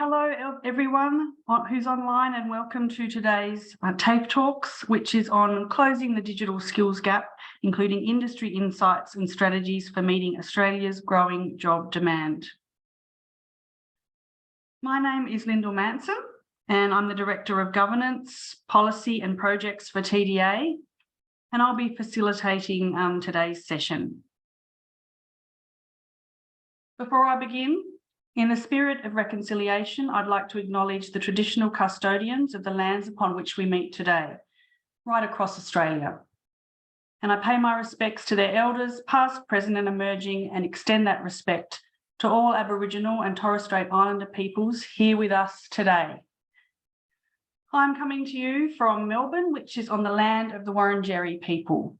Hello everyone who's online, and welcome to today's TAFETalks, which is on closing the digital skills gap, including industry insights and strategies for meeting Australia's growing job demand. My name is Lyndall Manson, and I'm the Director of Governance, Policy and Projects for TDA, and I'll be facilitating today's session. Before I begin, in the spirit of reconciliation, I'd like to acknowledge the traditional custodians of the lands upon which we meet today, right across Australia. And I pay my respects to their elders, past, present and emerging, and extend that respect to all Aboriginal and Torres Strait Islander peoples here with us today. I'm coming to you from Melbourne, which is on the land of the Wurundjeri people.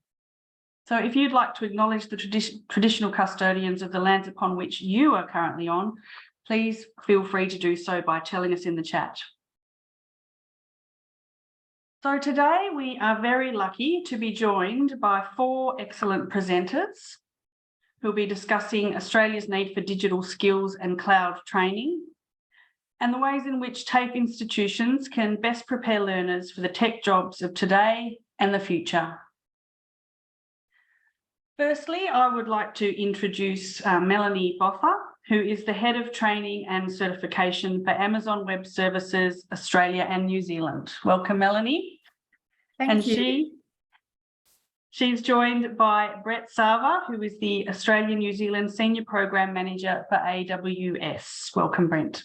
So if you'd like to acknowledge the traditional custodians of the lands upon which you are currently on, please feel free to do so by telling us in the chat. So today we are very lucky to be joined by 4 excellent presenters who'll be discussing Australia's need for digital skills and cloud training, and the ways in which TAFE institutions can best prepare learners for the tech jobs of today and the future. Firstly, I would like to introduce Melanie Boffa, who is the Head of Training and Certification for Amazon Web Services, Australia and New Zealand. Welcome, Melanie. Thank you. She's joined by Brett Sava, who is the Australia-New Zealand Senior Program Manager for AWS. Welcome, Brent.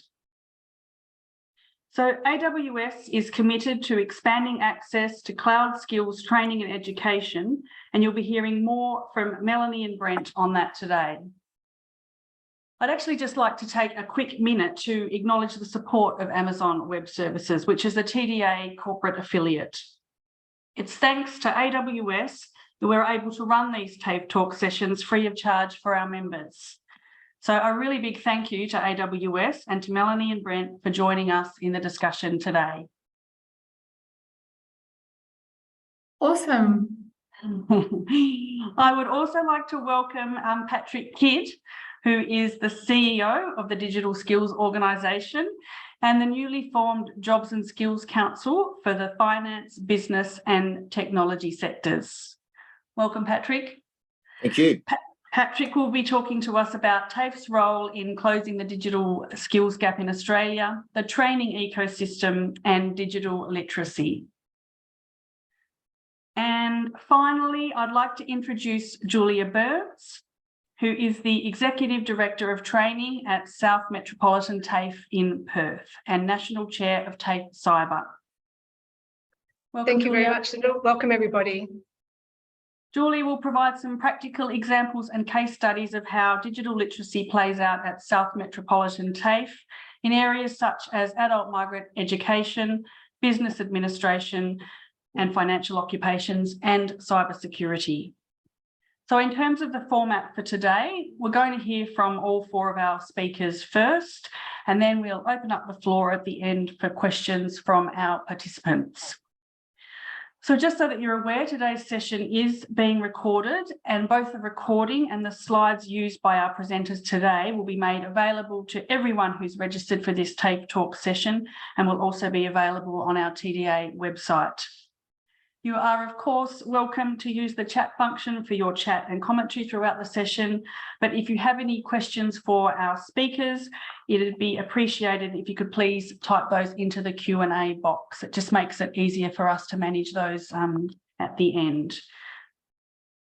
So AWS is committed to expanding access to cloud skills training and education, and you'll be hearing more from Melanie and Brent on that today. I'd actually just like to take a quick minute to acknowledge the support of Amazon Web Services, which is the TDA corporate affiliate. It's thanks to AWS that we're able to run these TAFETalk sessions free of charge for our members. So a really big thank you to AWS and to Melanie and Brent for joining us in the discussion today. Awesome. I would also like to welcome Patrick Kidd, who is the CEO of the Digital Skills Organisation and the newly formed Jobs and Skills Council for the finance, business and technology sectors. Welcome, Patrick. Thank you. Patrick will be talking to us about TAFE's role in closing the digital skills gap in Australia, the training ecosystem and digital literacy. And finally, I'd like to introduce Julia Burns, who is the Executive Director of Training at South Metropolitan TAFE in Perth and National Chair of TAFE Cyber. Welcome, Thank you Julia. Very much, Lyndall. Welcome, everybody. Julie will provide some practical examples and case studies of how digital literacy plays out at South Metropolitan TAFE in areas such as adult migrant education, business administration and financial occupations, and cybersecurity. So in terms of the format for today, we're going to hear from all 4 of our speakers first, and then we'll open up the floor at the end for questions from our participants. So just so that you're aware, today's session is being recorded, and both the recording and the slides used by our presenters today will be made available to everyone who's registered for this TAFETalk session and will also be available on our TDA website. You are, of course, welcome to use the chat function for your chat and commentary throughout the session. But if you have any questions for our speakers, it'd be appreciated if you could please type those into the Q&A box. It just makes it easier for us to manage those at the end.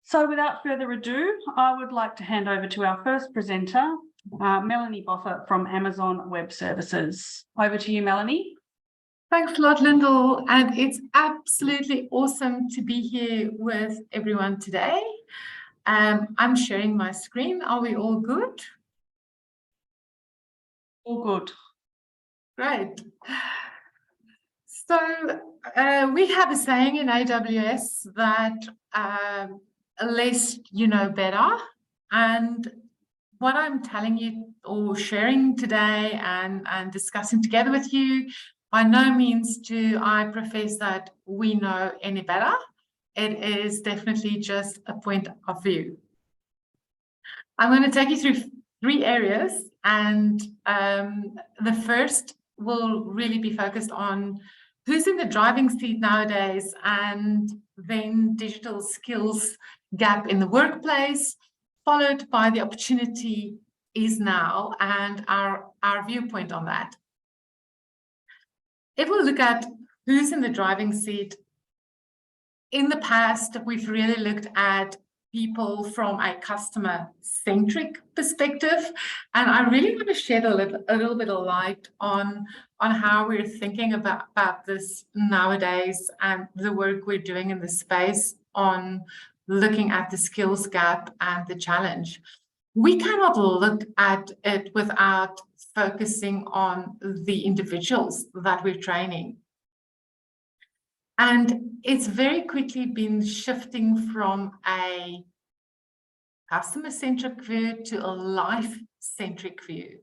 So without further ado, I would like to hand over to our first presenter, Melanie Boffa from Amazon Web Services. Over to you, Melanie. Thanks a lot, Lyndall, and it's absolutely awesome to be here with everyone today. I'm sharing my screen. Are we all good? All good. Great. So we have a saying in AWS that less you know better, and what I'm telling you or sharing today and discussing together with you, by no means do I profess that we know any better. It is definitely just a point of view. I'm going to take you through 3 areas, and the first will really be focused on who's in the driving seat nowadays, and then digital skills gap in the workplace, followed by the opportunity is now and our viewpoint on that. If we look at who's in the driving seat, in the past, we've really looked at people from a customer-centric perspective, and I really want to shed a little bit of light on how we're thinking about this nowadays and the work we're doing in the space on looking at the skills gap and the challenge. We cannot look at it without focusing on the individuals that we're training. And it's very quickly been shifting from a customer-centric view to a life-centric view.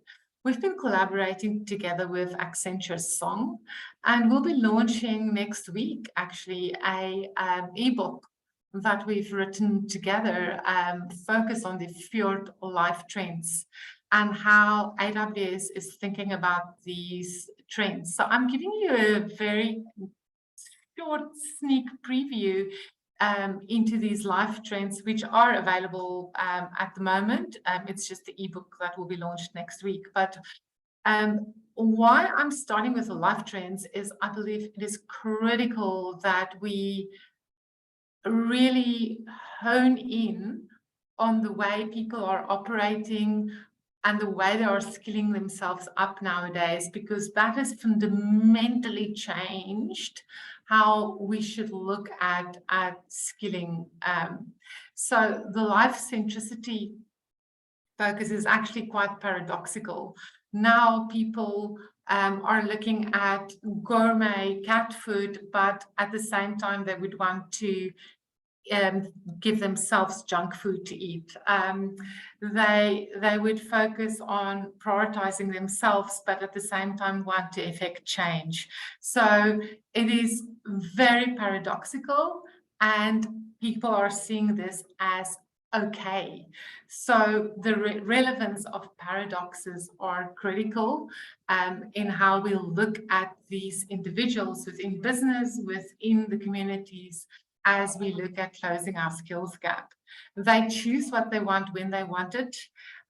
We've been collaborating together with Accenture Song, and we'll be launching next week, actually, an ebook that we've written together, focus on the Fjord life trends and how AWS is thinking about these trends. So I'm giving you a very short sneak preview into these life trends, which are available at the moment. It's just the ebook that will be launched next week. But why I'm starting with the life trends is I believe it is critical that we really hone in on the way people are operating and the way they are skilling themselves up nowadays, because that has fundamentally changed how we should look at skilling. So the life centricity focus is actually quite paradoxical. Now people are looking at gourmet cat food, but at the same time they would want to give themselves junk food to eat. They would focus on prioritizing themselves, but at the same time want to effect change. So it is very paradoxical, and people are seeing this as okay. So the relevance of paradoxes are critical in how we look at these individuals within business, within the communities, as we look at closing our skills gap. They choose what they want when they want it.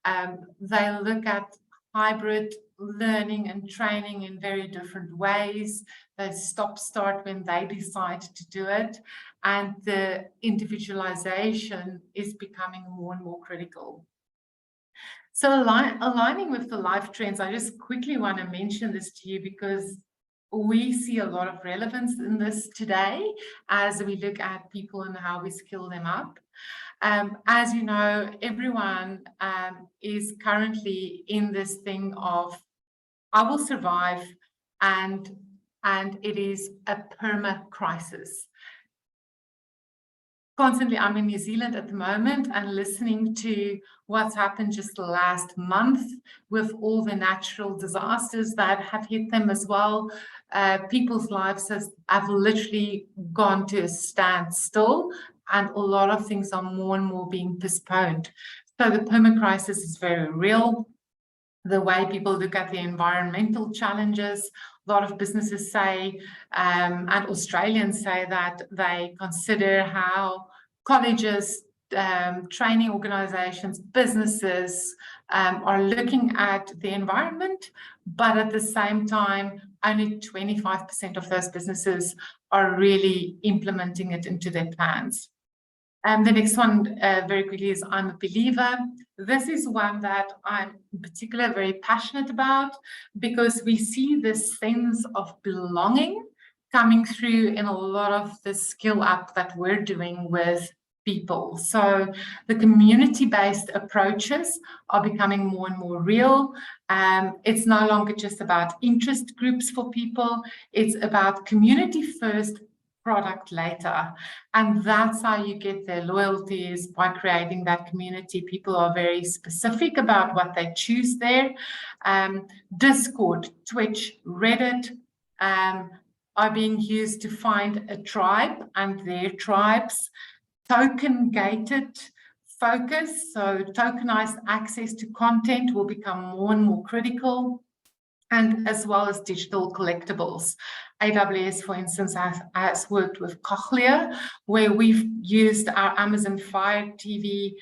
They look at hybrid learning and training in very different ways. They stop-start when they decide to do it. And the individualization is becoming more and more critical. So aligning with the life trends, I just quickly want to mention this to you because we see a lot of relevance in this today as we look at people and how we skill them up. As you know, everyone is currently in this thing of, I will survive, and it is a perma crisis. Constantly, I'm in New Zealand at the moment and listening to what's happened just the last month with all the natural disasters that have hit them as well. People's lives have literally gone to a standstill, and a lot of things are more and more being postponed. So the perma crisis is very real. The way people look at the environmental challenges, a lot of businesses say, and Australians say that they consider how colleges, training organizations, businesses are looking at the environment, but at the same time, only 25% of those businesses are really implementing it into their plans. And the next one, very quickly, is I'm a believer. This is one that I'm in particular very passionate about because we see this sense of belonging coming through in a lot of the skill up that we're doing with people. So the community-based approaches are becoming more and more real. It's no longer just about interest groups for people. It's about community first, product later. And that's how you get their loyalty, is by creating that community. People are very specific about what they choose there. Discord, Twitch, Reddit are being used to find a tribe and their tribes. Token-gated focus, so tokenized access to content will become more and more critical. and as well as digital collectibles. AWS, for instance, has worked with Koala, where we've used our Amazon Fire TV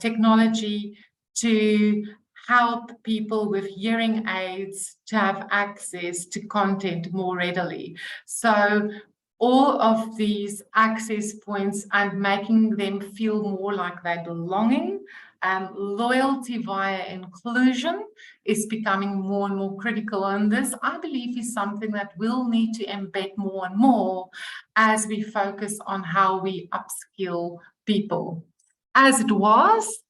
technology to help people with hearing aids to have access to content more readily. So all of these access points and making them feel more like they're belonging, loyalty via inclusion is becoming more and more critical. And this, I believe, is something that we'll need to embed more and more as we focus on how we upskill people. As it was,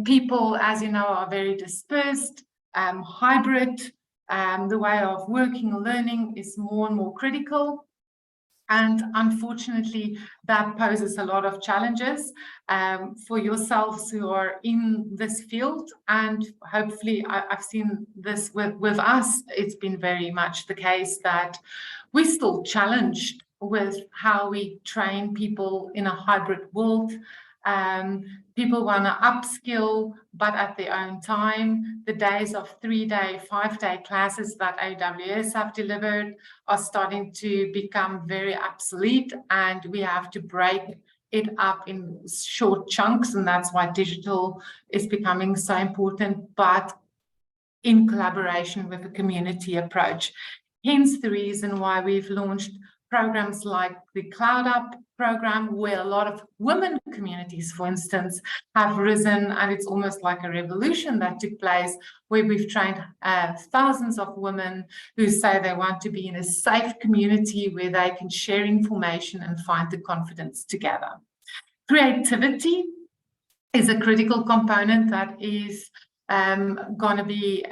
people, as you know, are very dispersed, hybrid. The way of working and learning is more and more critical. And unfortunately, that poses a lot of challenges for yourselves who are in this field. And hopefully, I've seen this with us. It's been very much the case that we're still challenged with how we train people in a hybrid world. People want to upskill, but at their own time. The days of 3-day, 5-day classes that AWS have delivered are starting to become very obsolete, and we have to break it up in short chunks, and that's why digital is becoming so important, but in collaboration with a community approach. Hence the reason why we've launched programs like the Cloud Up program, where a lot of women communities, for instance, have risen, and it's almost like a revolution that took place, where we've trained thousands of women who say they want to be in a safe community where they can share information and find the confidence together. Creativity is a critical component that is going to be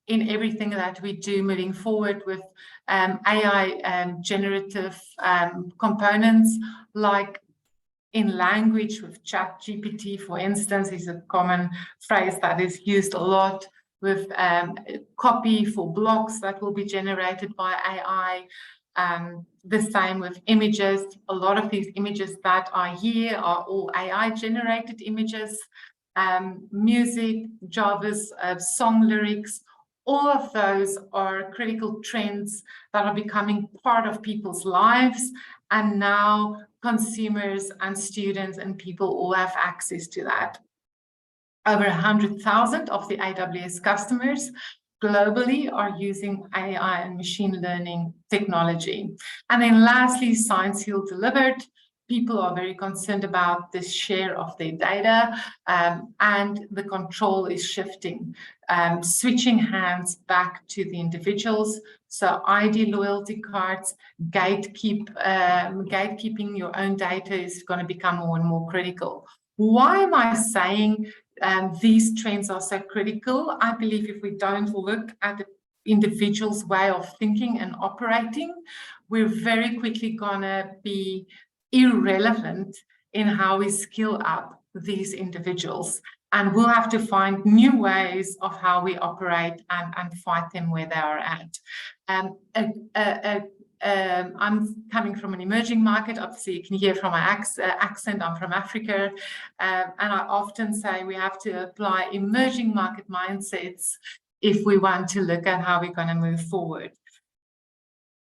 in everything that we do moving forward with AI generative components, like in language with ChatGPT, for instance, is a common phrase that is used a lot, with copy for blogs that will be generated by AI. The same with images. A lot of these images that are here are all AI generated images. Music, Java's song lyrics, all of those are critical trends that are becoming part of people's lives, and now consumers and students and people all have access to that. Over 100,000 of the AWS customers globally are using AI and machine learning technology. And then lastly, Science Hill delivered. People are very concerned about the share of their data, and the control is shifting, switching hands back to the individuals. So ID loyalty cards, gatekeeping your own data is going to become more and more critical. Why am I saying these trends are so critical? I believe if we don't look at the individual's way of thinking and operating, we're very quickly going to be irrelevant in how we skill up these individuals, and we'll have to find new ways of how we operate and fight them where they are at. I'm coming from an emerging market. Obviously, you can hear from my accent, I'm from Africa, and I often say we have to apply emerging market mindsets if we want to look at how we're going to move forward.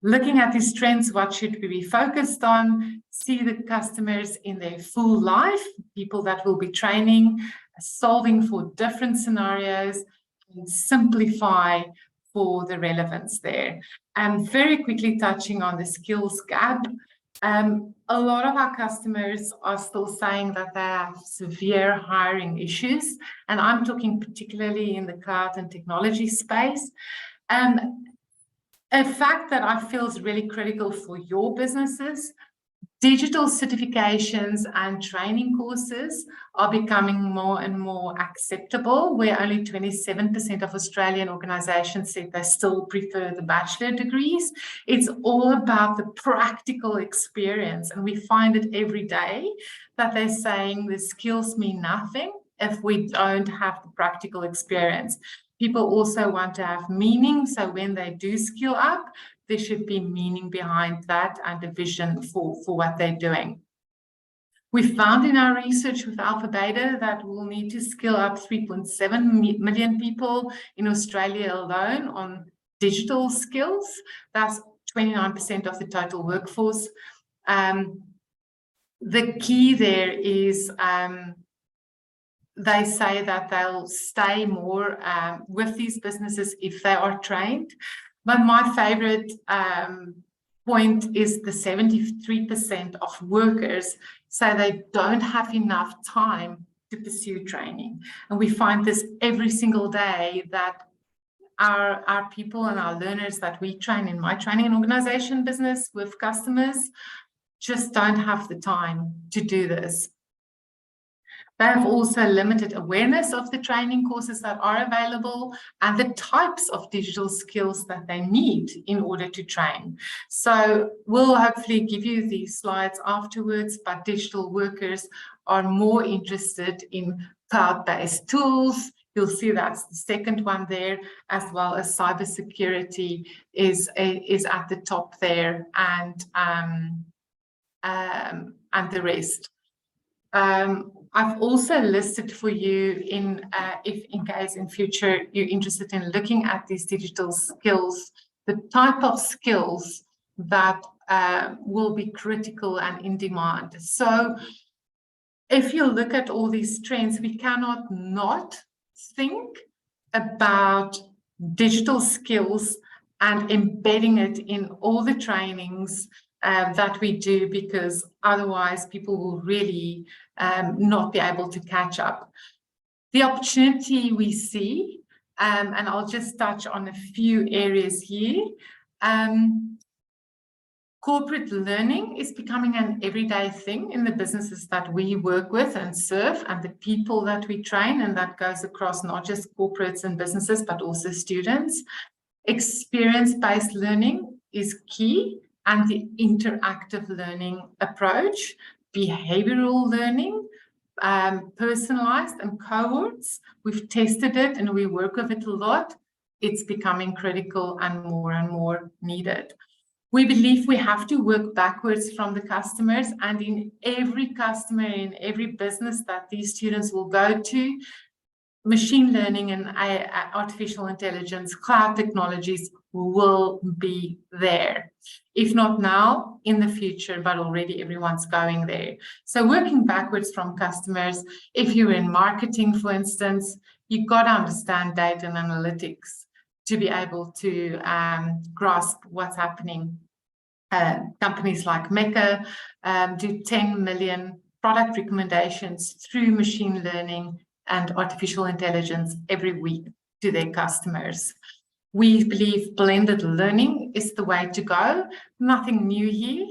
Looking at these trends, what should we be focused on? See the customers in their full life, people that will be training, solving for different scenarios, and simplify for the relevance there. And very quickly touching on the skills gap. A lot of our customers are still saying that they have severe hiring issues, and I'm talking particularly in the cloud and technology space. A fact that I feel is really critical for your businesses: digital certifications and training courses are becoming more and more acceptable, where only 27% of Australian organizations said they still prefer the bachelor degrees. It's all about the practical experience, and we find it every day that they're saying the skills mean nothing if we don't have the practical experience. People also want to have meaning, so when they do skill up, there should be meaning behind that and a vision for what they're doing. We found in our research with Alpha Beta that we'll need to skill up 3.7 million people in Australia alone on digital skills. That's 29% of the total workforce. The key there is they say that they'll stay more with these businesses if they are trained. But my favorite point is the 73% of workers say they don't have enough time to pursue training. And we find this every single day, that our people and our learners that we train in my training and organization business with customers just don't have the time to do this. They have also limited awareness of the training courses that are available and the types of digital skills that they need in order to train. So we'll hopefully give you these slides afterwards, but digital workers are more interested in cloud-based tools. You'll see that's the second one there, as well as cybersecurity is at the top there, and the rest. I've also listed for you if in case in future you're interested in looking at these digital skills, the type of skills that will be critical and in demand. So if you look at all these trends, we cannot not think about digital skills and embedding it in all the trainings that we do, because otherwise people will really not be able to catch up. The opportunity we see, and I'll just touch on a few areas here. Corporate learning is becoming an everyday thing in the businesses that we work with and serve, and the people that we train, and that goes across not just corporates and businesses, but also students. Experience-based learning is key, and the interactive learning approach, behavioral learning, personalized and cohorts. We've tested it and we work with it a lot. It's becoming critical and more needed. We believe we have to work backwards from the customers, and in every customer, in every business that these students will go to, machine learning and artificial intelligence, cloud technologies will be there. If not now, in the future, but already everyone's going there. So working backwards from customers, if you're in marketing, for instance, you've got to understand data and analytics to be able to grasp what's happening. Companies like Mecca do 10 million product recommendations through machine learning and artificial intelligence every week to their customers. We believe blended learning is the way to go. Nothing new here.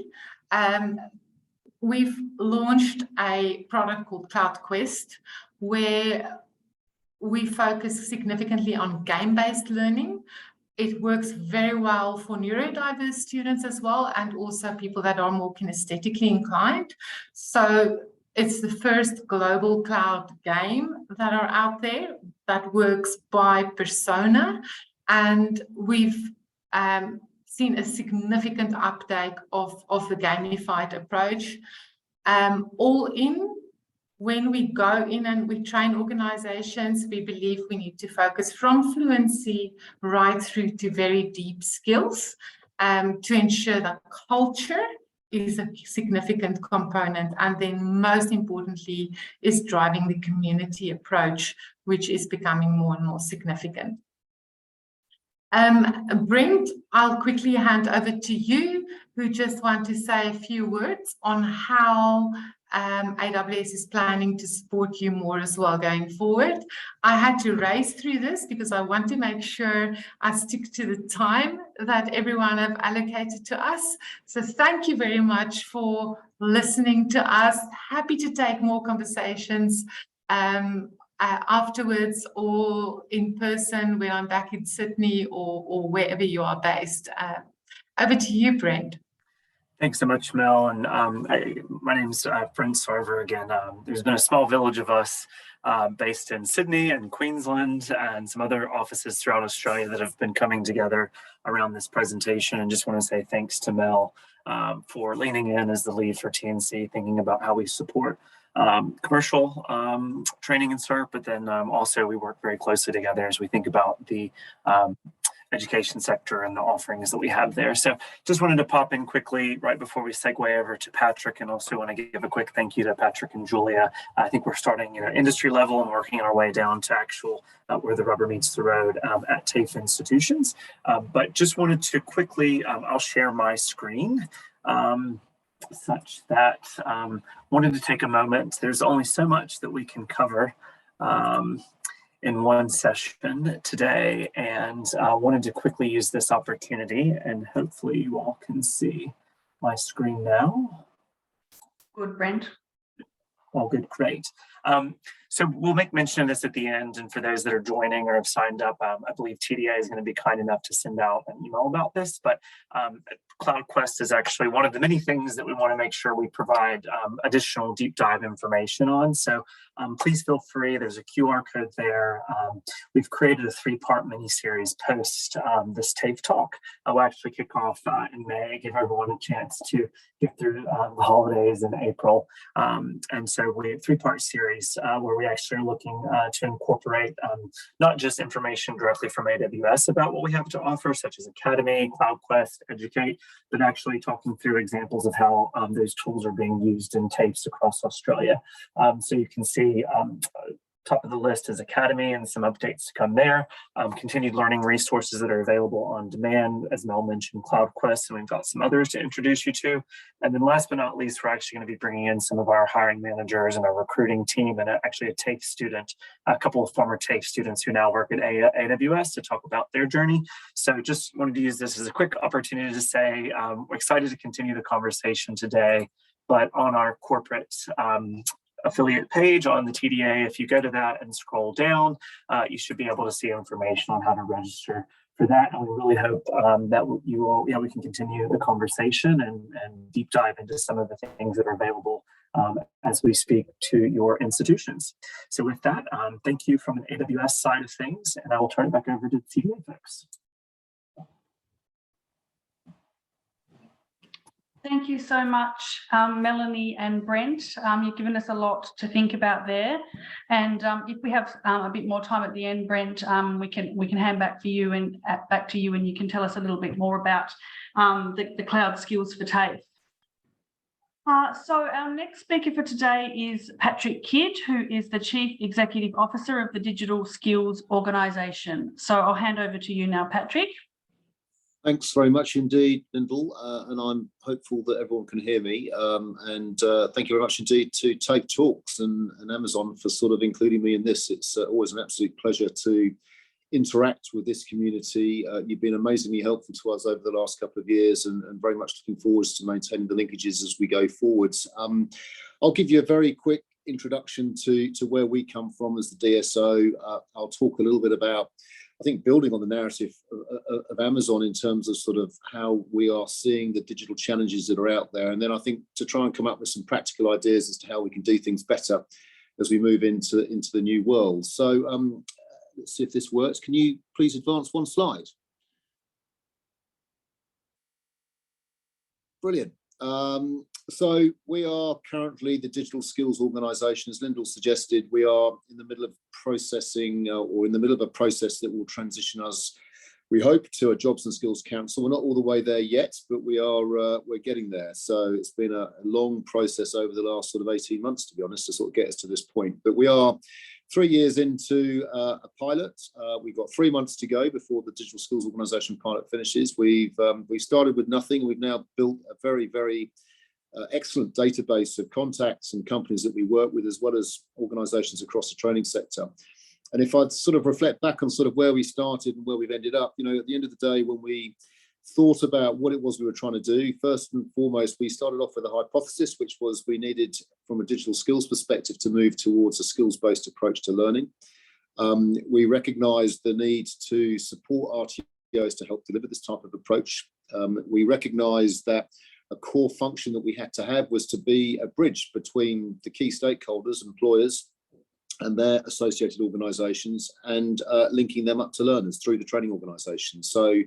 We've launched a product called Cloud Quest, where we focus significantly on game-based learning. It works very well for neurodiverse students as well, and also people that are more kinesthetically inclined. So it's the first global cloud game that are out there that works by persona. And we've seen a significant uptake of the gamified approach. All in, when we go in and we train organizations, we believe we need to focus from fluency right through to very deep skills to ensure that culture is a significant component, and then most importantly is driving the community approach, which is becoming more and more significant. Brent, I'll quickly hand over to you, who just want to say a few words on how AWS is planning to support you more as well going forward. I had to race through this because I want to make sure I stick to the time that everyone have allocated to us. So thank you very much for listening to us. Happy to take more conversations afterwards or in person when I'm back in Sydney or wherever you are based. Over to you, Brent. Thanks so much, Mel. And my name's Brent Sarver again. There's been a small village of us based in Sydney and Queensland and some other offices throughout Australia that have been coming together around this presentation. And just want to say thanks to Mel for leaning in as the lead for TNC, thinking about how we support commercial training and cert, but then also we work very closely together as we think about the education sector and the offerings that we have there. So just wanted to pop in quickly right before we segue over to Patrick, and also want to give a quick thank you to Patrick and Julia. I think we're starting industry level and working our way down to actual where the rubber meets the road at TAFE institutions. But just wanted to quickly, I'll share my screen. Such that wanted to take a moment. There's only so much that we can cover in one session today, and wanted to quickly use this opportunity, and hopefully you all can see my screen now. Good, Brent. All good, great. So we'll make mention of this at the end, and for those that are joining or have signed up, I believe TDA is going to be kind enough to send out an email about this, but CloudQuest is actually one of the many things that we want to make sure we provide additional deep dive information on. So please feel free, there's a QR code there. We've created a 3-part mini-series post this TAFE talk. I'll actually kick off in May, give everyone a chance to get through the holidays in April. And so we have a 3-part series where we actually are looking to incorporate not just information directly from AWS about what we have to offer, such as Academy, CloudQuest, Educate, but actually talking through examples of how those tools are being used in TAFEs across Australia. So you can see top of the list is Academy and some updates to come there. Continued learning resources that are available on demand, as Mel mentioned, CloudQuest, and we've got some others to introduce you to. And then last but not least, we're actually going to be bringing in some of our hiring managers and our recruiting team, and actually a TAFE student, a couple of former TAFE students who now work at AWS to talk about their journey. So just wanted to use this as a quick opportunity to say we're excited to continue the conversation today, but on our corporate affiliate page on the TDA, if you go to that and scroll down, you should be able to see information on how to register for that. And we really hope that you all, we can continue the conversation and deep dive into some of the things that are available as we speak to your institutions. So with that, thank you from an AWS side of things, and I will turn it back over to the TDA folks. Thank you so much, Melanie and Brent. You've given us a lot to think about there. And if we have a bit more time at the end, Brent, we can hand back to you and you can tell us a little bit more about the cloud skills for TAFE. So our next speaker for today is Patrick Kidd, who is the Chief Executive Officer of the Digital Skills Organisation. So I'll hand over to you now, Patrick. Thanks very much indeed, Lyndall, and I'm hopeful that everyone can hear me. And thank you very much indeed to TAFETalks and Amazon for sort of including me in this. It's always an absolute pleasure to interact with this community. You've been amazingly helpful to us over the last couple of years, and very much looking forward to maintaining the linkages as we go forwards. I'll give you a very quick introduction to where we come from as the DSO. I'll talk a little bit about, I think, building on the narrative of Amazon in terms of sort of how we are seeing the digital challenges that are out there. And then I think to try and come up with some practical ideas as to how we can do things better as we move into the new world. So let's see if this works. Can you please advance one slide? Brilliant. So we are currently the Digital Skills Organisation. As Lyndall suggested, we are in the middle of processing or in the middle of a process that will transition us, we hope, to a Jobs and Skills Council. We're not all the way there yet, but we are we're getting there. So it's been a long process over the last sort of 18 months, to be honest, to sort of get us to this point. But we are 3 years into a pilot. We've got 3 months to go before the Digital Skills Organisation pilot finishes. We started with nothing. We've now built a very, very excellent database of contacts and companies that we work with, as well as organisations across the training sector. And if I sort of reflect back on sort of where we started and where we've ended up, you know, at the end of the day, when we thought about what it was we were trying to do, first and foremost, we started off with a hypothesis, which was we needed, from a digital skills perspective, to move towards a skills-based approach to learning. We recognised the need to support RTOs to help deliver this type of approach. We recognised that a core function that we had to have was to be a bridge between the key stakeholders, employers, and their associated organisations, and linking them up to learners through the training organisations. So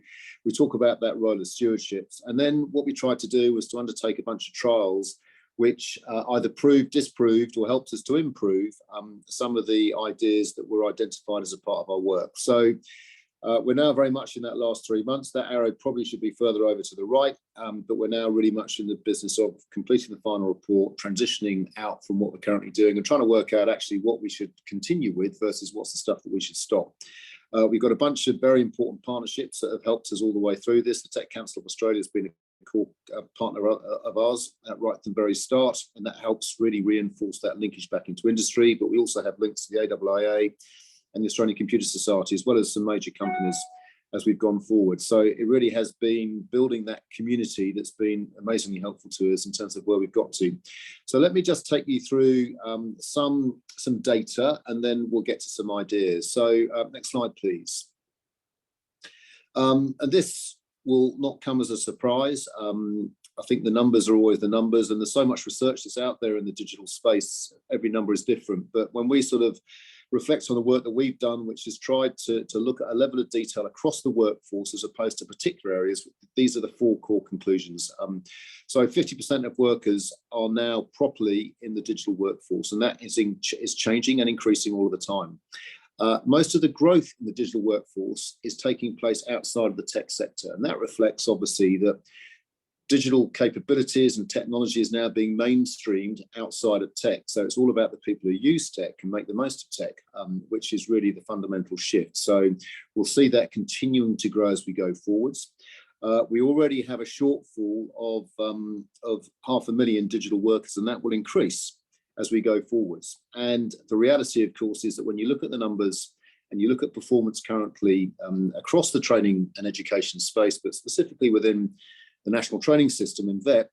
we talk about that role of stewardships. And then what we tried to do was to undertake a bunch of trials which either proved, disproved, or helped us to improve some of the ideas that were identified as a part of our work. So we're now very much in that last 3 months. That arrow probably should be further over to the right, but we're now really much in the business of completing the final report, transitioning out from what we're currently doing, and trying to work out actually what we should continue with versus what's the stuff that we should stop. We've got a bunch of very important partnerships that have helped us all the way through this. The Tech Council of Australia has been a core partner of ours right from the very start, and that helps really reinforce that linkage back into industry. But we also have links to the AIIA and the Australian Computer Society, as well as some major companies as we've gone forward. So it really has been building that community that's been amazingly helpful to us in terms of where we've got to. So let me just take you through some data, and then we'll get to some ideas. So next slide, please. And this will not come as a surprise. I think the numbers are always the numbers, and there's so much research that's out there in the digital space. Every number is different, but when we sort of reflect on the work that we've done, which has tried to look at a level of detail across the workforce as opposed to particular areas, these are the 4 core conclusions. So 50% of workers are now properly in the digital workforce, and that is changing and increasing all of the time. Most of the growth in the digital workforce is taking place outside of the tech sector, and that reflects obviously that digital capabilities and technology is now being mainstreamed outside of tech. So it's all about the people who use tech and make the most of tech, which is really the fundamental shift. So we'll see that continuing to grow as we go forwards. We already have a shortfall of 500,000 digital workers, and that will increase as we go forwards. And the reality, of course, is that when you look at the numbers and you look at performance currently across the training and education space, but specifically within the national training system in VET,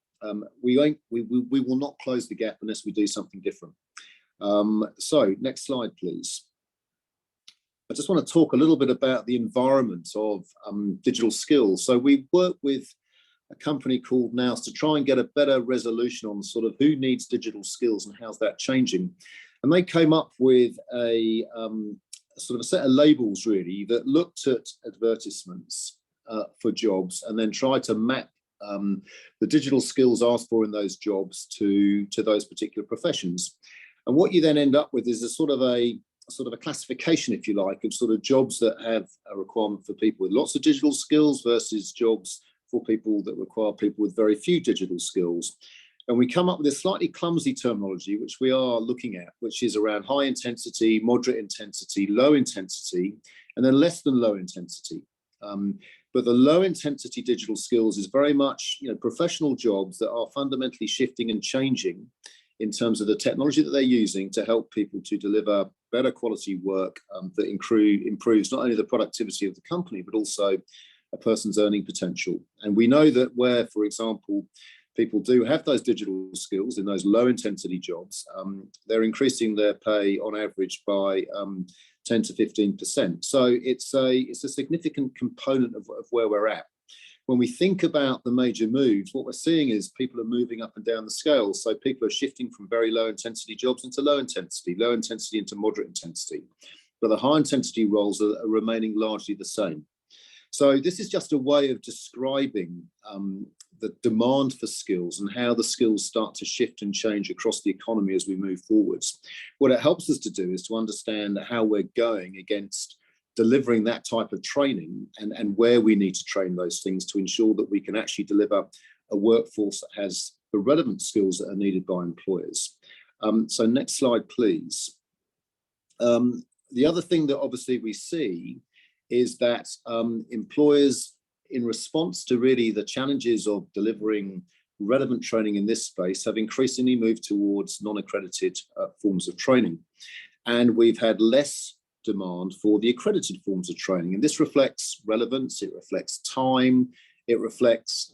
we will not close the gap unless we do something different. So next slide, please. I just want to talk a little bit about the environment of digital skills. So we work with a company called Nous to try and get a better resolution on sort of who needs digital skills and how's that changing. And they came up with a sort of a set of labels really that looked at advertisements for jobs and then tried to map the digital skills asked for in those jobs to those particular professions. And what you then end up with is a sort of a classification, if you like, of sort of jobs that have a requirement for people with lots of digital skills versus jobs for people that require people with very few digital skills. And we come up with this slightly clumsy terminology, which we are looking at, which is around high intensity, moderate intensity, low intensity, and then less than low intensity. But the low intensity digital skills is very much, professional jobs that are fundamentally shifting and changing in terms of the technology that they're using to help people to deliver better quality work that improves not only the productivity of the company, but also a person's earning potential. And we know that where, for example, people do have those digital skills in those low intensity jobs, they're increasing their pay on average by 10 to 15%. So it's a significant component of where we're at. When we think about the major moves, what we're seeing is people are moving up and down the scale. So people are shifting from very low intensity jobs into low intensity into moderate intensity. But the high intensity roles are remaining largely the same. So this is just a way of describing the demand for skills and how the skills start to shift and change across the economy as we move forwards. What it helps us to do is to understand how we're going against delivering that type of training and where we need to train those things to ensure that we can actually deliver a workforce that has the relevant skills that are needed by employers. So next slide, please. The other thing that obviously we see is that employers, in response to really the challenges of delivering relevant training in this space, have increasingly moved towards non-accredited forms of training. And we've had less demand for the accredited forms of training. And this reflects relevance, it reflects time, it reflects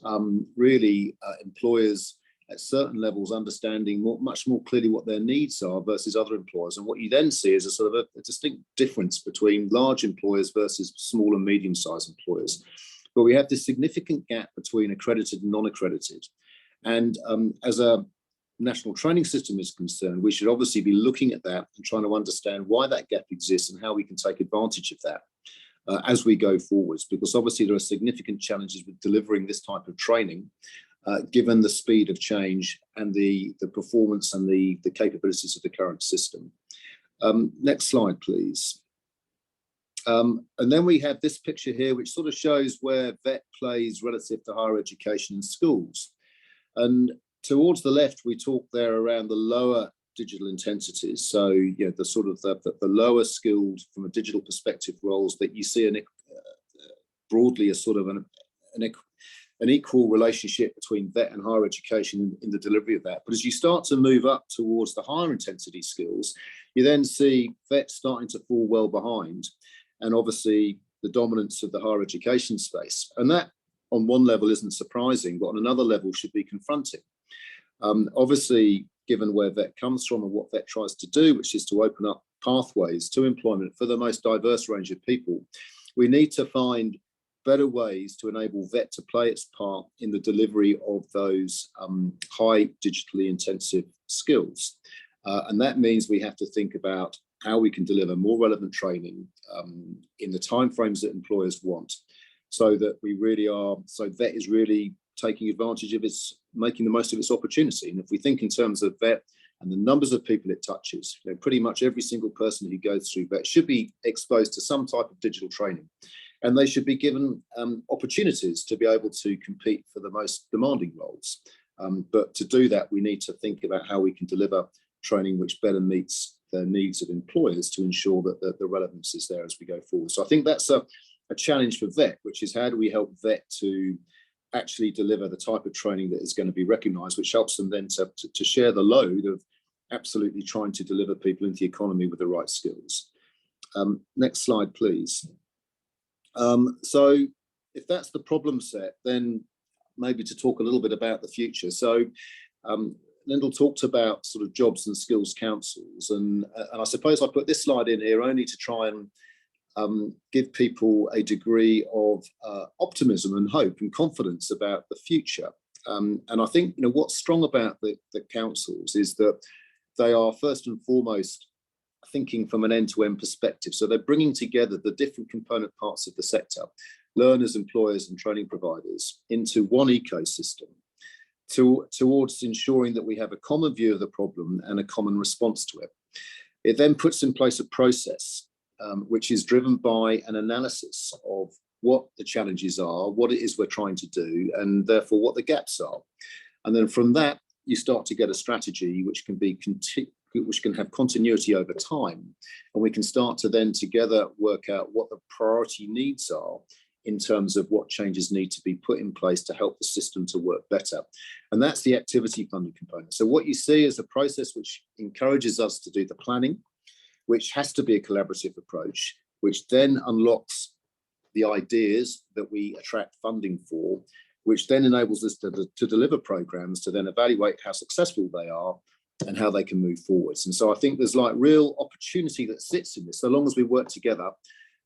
really employers at certain levels understanding much more clearly what their needs are versus other employers. And what you then see is a sort of a distinct difference between large employers versus small and medium-sized employers. But we have this significant gap between accredited and non-accredited. And as a national training system is concerned, we should obviously be looking at that and trying to understand why that gap exists and how we can take advantage of that as we go forwards, because obviously there are significant challenges with delivering this type of training, given the speed of change and the performance and the capabilities of the current system. Next slide, please. And then we have this picture here, which sort of shows where VET plays relative to higher education and schools. And towards the left, we talk there around the lower digital intensities. So, you know, the sort of the lower skilled from a digital perspective roles that you see broadly as sort of an equal relationship between VET and higher education in the delivery of that. But as you start to move up towards the higher intensity skills, you then see VET starting to fall well behind, and obviously the dominance of the higher education space. And that on one level isn't surprising, but on another level should be confronting. Obviously, given where VET comes from and what VET tries to do, which is to open up pathways to employment for the most diverse range of people, we need to find better ways to enable VET to play its part in the delivery of those high digitally intensive skills. And that means we have to think about how we can deliver more relevant training in the timeframes that employers want, so that we really are, so VET is really taking advantage of making the most of its opportunity. And if we think in terms of VET and the numbers of people it touches, you know, pretty much every single person who goes through VET should be exposed to some type of digital training. And they should be given opportunities to be able to compete for the most demanding roles. But to do that, we need to think about how we can deliver training which better meets the needs of employers to ensure that the relevance is there as we go forward. So I think that's a challenge for VET, which is how do we help VET to actually deliver the type of training that is going to be recognised, which helps them then to share the load of absolutely trying to deliver people into the economy with the right skills. Next slide, please. So if that's the problem set, then maybe to talk a little bit about the future. So Lyndall talked about sort of jobs and skills councils, and I suppose I put this slide in here only to try and give people a degree of optimism and hope and confidence about the future. And I think, you know, what's strong about the councils is that they are first and foremost thinking from an end-to-end perspective. So they're bringing together the different component parts of the sector, learners, employers and training providers, into one ecosystem towards ensuring that we have a common view of the problem and a common response to it. It then puts in place a process which is driven by an analysis of what the challenges are, what it is we're trying to do, and therefore what the gaps are. And then from that, you start to get a strategy which can be which can have continuity over time, and we can start to then together work out what the priority needs are in terms of what changes need to be put in place to help the system to work better. And that's the activity funding component. So what you see is a process which encourages us to do the planning, which has to be a collaborative approach, which then unlocks the ideas that we attract funding for, which then enables us to deliver programs, to then evaluate how successful they are and how they can move forwards. And so I think there's like real opportunity that sits in this, so long as we work together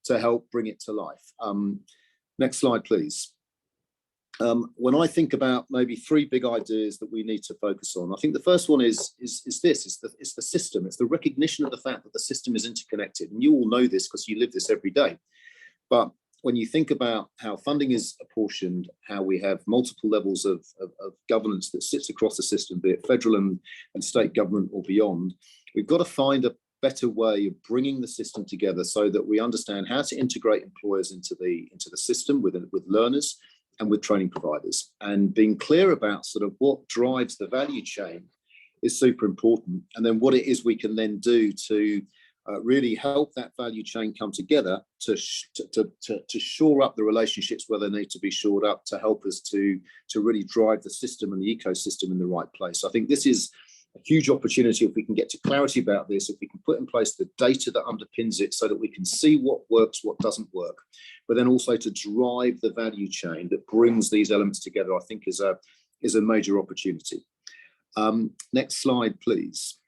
to help bring it to life. Next slide, please. When I think about maybe three big ideas that we need to focus on, I think the first one is the system. It's the recognition of the fact that the system is interconnected. And you all know this because you live this every day. But when you think about how funding is apportioned, how we have multiple levels of governance that sits across the system, be it federal and state government or beyond, we've got to find a better way of bringing the system together so that we understand how to integrate employers into the system with learners and with training providers. And being clear about sort of what drives the value chain is super important. And then what it is we can then do to really help that value chain come together to shore up the relationships where they need to be shored up, to help us to really drive the system and the ecosystem in the right place. I think this is a huge opportunity if we can get to clarity about this, if we can put in place the data that underpins it so that we can see what works, what doesn't work, but then also to drive the value chain that brings these elements together, I think is a major opportunity. Next slide, please.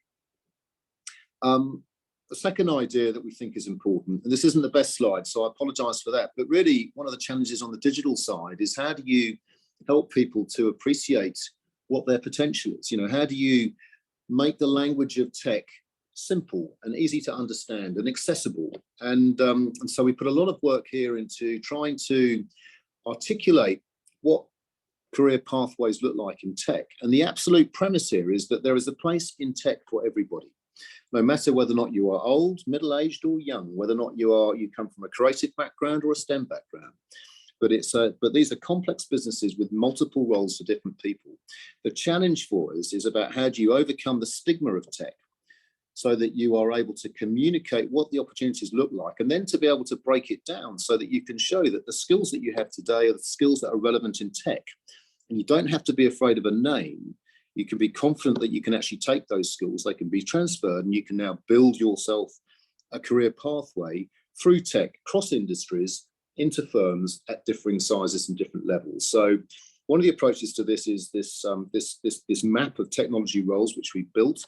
The second idea that we think is important, and this isn't the best slide, so I apologize for that, but really one of the challenges on the digital side is how do you help people to appreciate what their potential is. How do you make the language of tech simple and easy to understand and accessible? And so we put a lot of work here into trying to articulate what career pathways look like in tech. And the absolute premise here is that there is a place in tech for everybody, no matter whether or not you are old, middle-aged, or young, whether or not you come from a creative background or a STEM background. But these are complex businesses with multiple roles for different people. The challenge for us is about how do you overcome the stigma of tech so that you are able to communicate what the opportunities look like, and then to be able to break it down so that you can show that the skills that you have today are the skills that are relevant in tech. And you don't have to be afraid of a name. You can be confident that you can actually take those skills, they can be transferred, and you can now build yourself a career pathway through tech, cross industries, into firms at differing sizes and different levels. So one of the approaches to this is this map of technology roles which we built,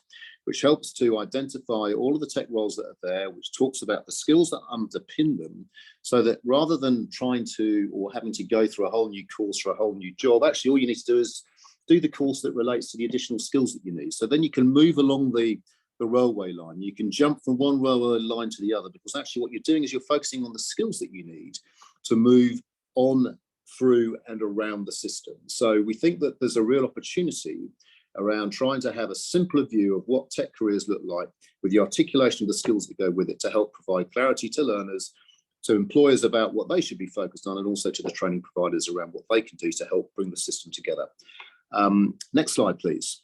which helps to identify all of the tech roles that are there, which talks about the skills that underpin them, so that rather than trying to or having to go through a whole new course for a whole new job, actually all you need to do is do the course that relates to the additional skills that you need. So then you can move along the railway line. You can jump from one railway line to the other, because actually what you're doing is you're focusing on the skills that you need to move on through and around the system. So we think that there's a real opportunity around trying to have a simpler view of what tech careers look like, with the articulation of the skills that go with it, to help provide clarity to learners, to employers about what they should be focused on, and also to the training providers around what they can do to help bring the system together. Next slide, please.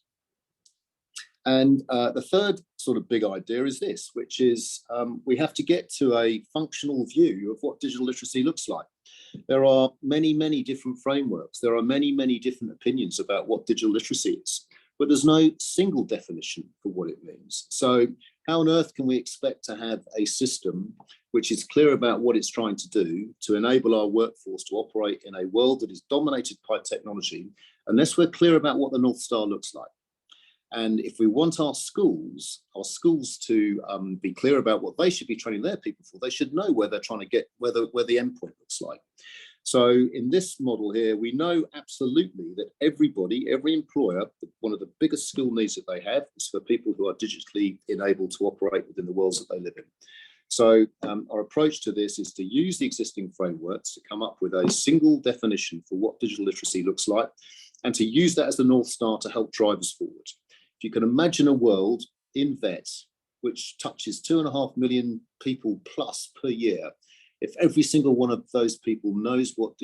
And the third sort of big idea is this, which is we have to get to a functional view of what digital literacy looks like. There are many, many different frameworks. There are many, many different opinions about what digital literacy is, but there's no single definition for what it means. So how on earth can we expect to have a system which is clear about what it's trying to do to enable our workforce to operate in a world that is dominated by technology, unless we're clear about what the North Star looks like? And if we want our schools to be clear about what they should be training their people for, they should know where they're trying to get, where the endpoint looks like. So in this model here, we know absolutely that everybody, every employer, one of the biggest skill needs that they have is for people who are digitally enabled to operate within the worlds that they live in. So our approach to this is to use the existing frameworks to come up with a single definition for what digital literacy looks like, and to use that as the North Star to help drive us forward. If you can imagine a world in vet which touches 2.5 million people plus per year, if every single one of those people knows what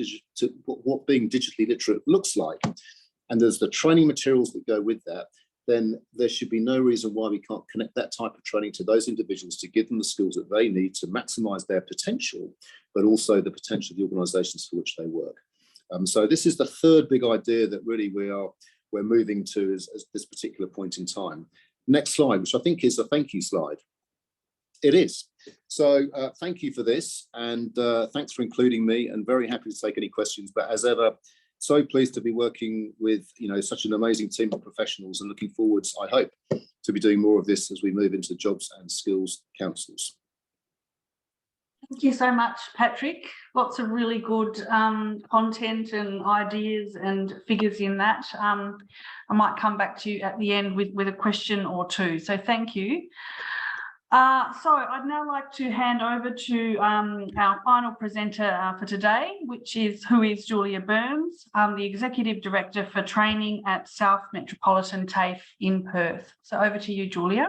being digitally literate looks like, and there's the training materials that go with that, then there should be no reason why we can't connect that type of training to those individuals to give them the skills that they need to maximize their potential, but also the potential of the organizations for which they work. So this is the third big idea that really we're moving to as this particular point in time. Next slide, which I think is a thank you slide. It is. So thank you for this, and thanks for including me, and very happy to take any questions. But as ever, so pleased to be working with such an amazing team of professionals, and looking forward, I hope, to be doing more of this as we move into the jobs and skills councils. Thank you so much, Patrick. Lots of really good content and ideas and figures in that. I might come back to you at the end with a question or two. So thank you. So I'd now like to hand over to our final presenter for today, who is Julia Burns, the Executive Director for Training at South Metropolitan TAFE in Perth. So over to you, Julia.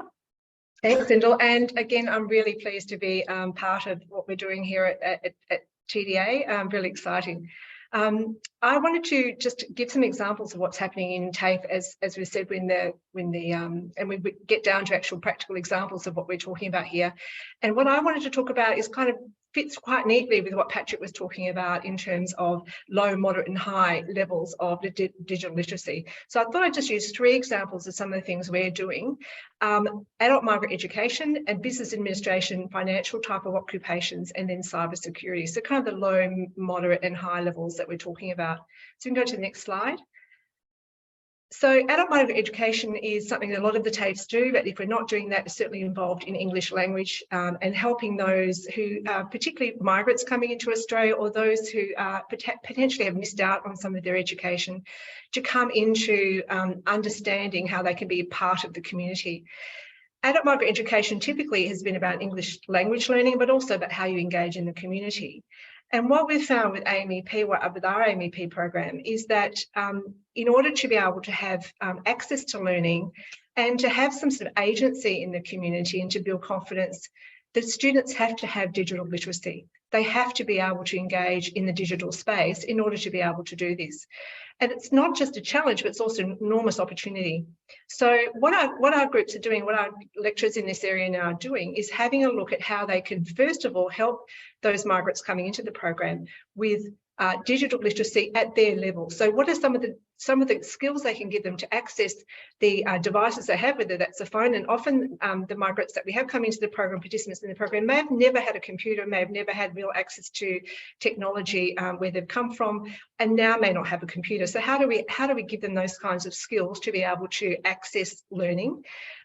Thanks, Lyndall. And again, I'm really pleased to be part of what we're doing here at TDA. Really exciting. I wanted to just give some examples of what's happening in TAFE, as we said, and we get down to actual practical examples of what we're talking about here. And what I wanted to talk about is kind of fits quite neatly with what Patrick was talking about in terms of low, moderate and high levels of digital literacy. So I thought I'd just use 3 examples of some of the things we're doing. Adult migrant education and business administration, financial type of occupations, and then cybersecurity. So kind of the low, moderate and high levels that we're talking about. So we can go to the next slide. So adult migrant education is something that a lot of the TAFEs do, but if we're not doing that, it's certainly involved in English language and helping those who, particularly migrants coming into Australia or those who potentially have missed out on some of their education, to come into understanding how they can be a part of the community. Adult migrant education typically has been about English language learning, but also about how you engage in the community. And what we've found with AMEP, with our AMEP program, is that in order to be able to have access to learning and to have some sort of agency in the community and to build confidence, the students have to have digital literacy. They have to be able to engage in the digital space in order to be able to do this. And it's not just a challenge, but it's also an enormous opportunity. So what our groups are doing, what our lecturers in this area now are doing, is having a look at how they can, first of all, help those migrants coming into the program with digital literacy at their level. So what are some of the skills they can give them to access the devices they have, whether that's a phone? And often the migrants that we have come into the program, participants in the program, may have never had a computer, may have never had real access to technology where they've come from, and now may not have a computer. So how do we give them those kinds of skills to be able to access learning?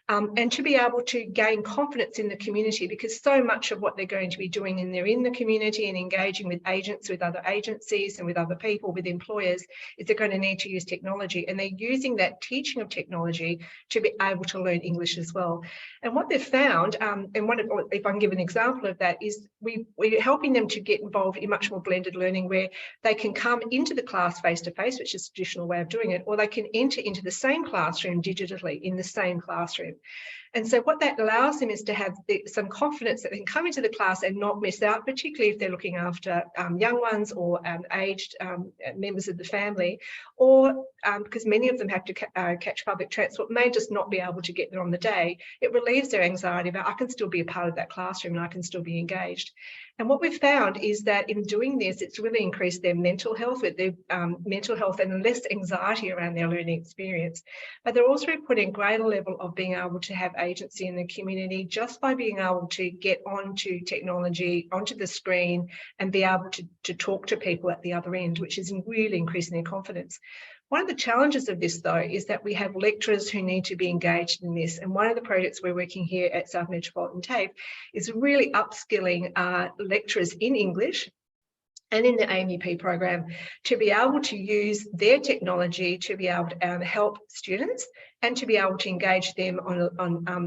And to be able to gain confidence in the community, because so much of what they're going to be doing and they're in the community and engaging with agents, with other agencies and with other people, with employers, is they're going to need to use technology, and they're using that teaching of technology to be able to learn English as well. And what they've found, and if I can give an example of that, is we're helping them to get involved in much more blended learning, where they can come into the class face-to-face, which is a traditional way of doing it, or they can enter into the same classroom digitally in the same classroom. And so what that allows them is to have some confidence that they can come into the class and not miss out, particularly if they're looking after young ones or aged members of the family, or because many of them have to catch public transport, may just not be able to get there on the day. It relieves their anxiety about, I can still be a part of that classroom and I can still be engaged. And what we've found is that in doing this, it's really increased their mental health, with their mental health and less anxiety around their learning experience. But they're also putting a greater level of being able to have agency in the community just by being able to get onto technology, onto the screen, and be able to talk to people at the other end, which is really increasing their confidence. One of the challenges of this, though, is that we have lecturers who need to be engaged in this. And one of the projects we're working here at South Metropolitan TAFE is really upskilling lecturers in English and in the AMEP program to be able to use their technology to be able to help students and to be able to engage them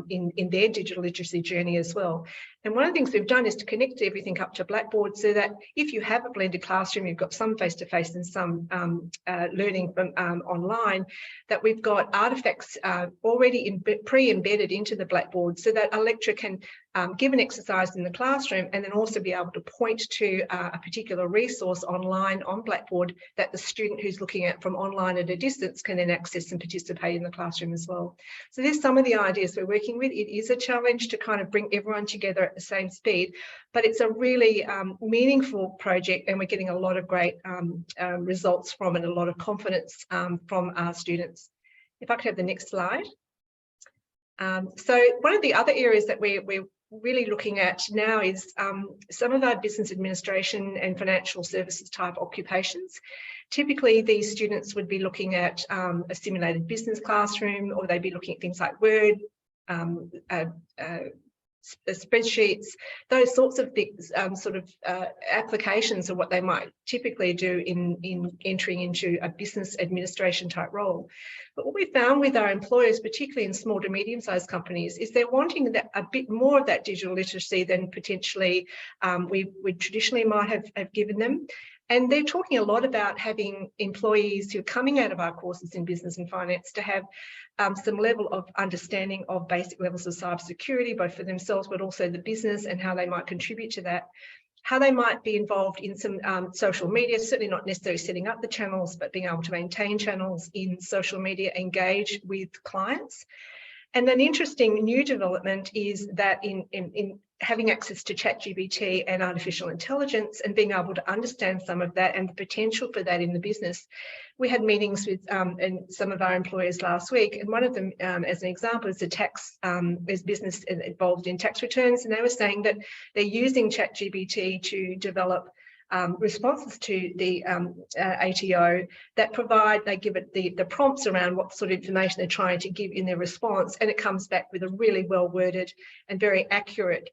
in their digital literacy journey as well. And one of the things we've done is to connect everything up to Blackboard, so that if you have a blended classroom, you've got some face-to-face and some learning from online, that we've got artifacts already pre-embedded into the Blackboard, so that a lecturer can give an exercise in the classroom and then also be able to point to a particular resource online on Blackboard that the student who's looking at from online at a distance can then access and participate in the classroom as well. So there's some of the ideas we're working with. It is a challenge to kind of bring everyone together at the same speed, but it's a really meaningful project, and we're getting a lot of great results from it, a lot of confidence from our students. If I could have the next slide. So one of the other areas that we're really looking at now is some of our business administration and financial services type occupations. Typically, these students would be looking at a simulated business classroom, or they'd be looking at things like Word, spreadsheets, those sorts of things, applications of what they might typically do in entering into a business administration type role. But what we found with our employers, particularly in small to medium-sized companies, is they're wanting that, a bit more of that digital literacy than potentially we traditionally might have given them. And they're talking a lot about having employees who are coming out of our courses in business and finance to have some level of understanding of basic levels of cybersecurity, both for themselves, but also the business, and how they might contribute to that. How they might be involved in some social media, certainly not necessarily setting up the channels, but being able to maintain channels in social media, engage with clients. And an interesting new development is that in having access to ChatGPT and artificial intelligence, and being able to understand some of that and the potential for that in the business. We had meetings with some of our employers last week, and one of them, as an example, is is business involved in tax returns, and they were saying that they're using ChatGPT to develop responses to the ATO that they give it the prompts around what sort of information they're trying to give in their response, and it comes back with a really well worded and very accurate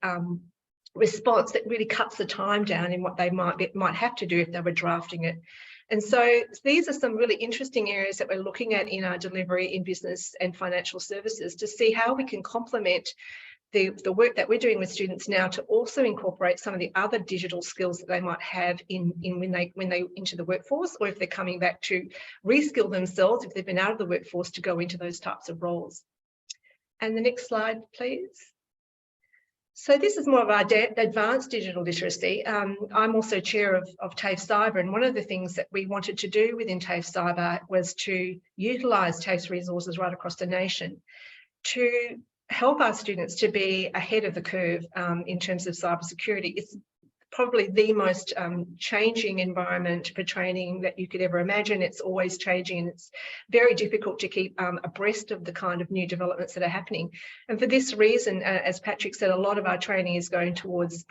response that really cuts the time down in what they might have to do if they were drafting it. And so these are some really interesting areas that we're looking at in our delivery in business and financial services to see how we can complement the work that we're doing with students now to also incorporate some of the other digital skills that they might have when they into the workforce, or if they're coming back to reskill themselves if they've been out of the workforce to go into those types of roles. And the next slide, please. So this is more of our advanced digital literacy. I'm also chair of TAFE Cyber, and one of the things that we wanted to do within TAFE Cyber was to utilise TAFE's resources right across the nation to help our students to be ahead of the curve in terms of cybersecurity. It's probably the most changing environment for training that you could ever imagine. It's always changing, and it's very difficult to keep abreast of the kind of new developments that are happening. And for this reason, as Patrick said, a lot of our training is going towards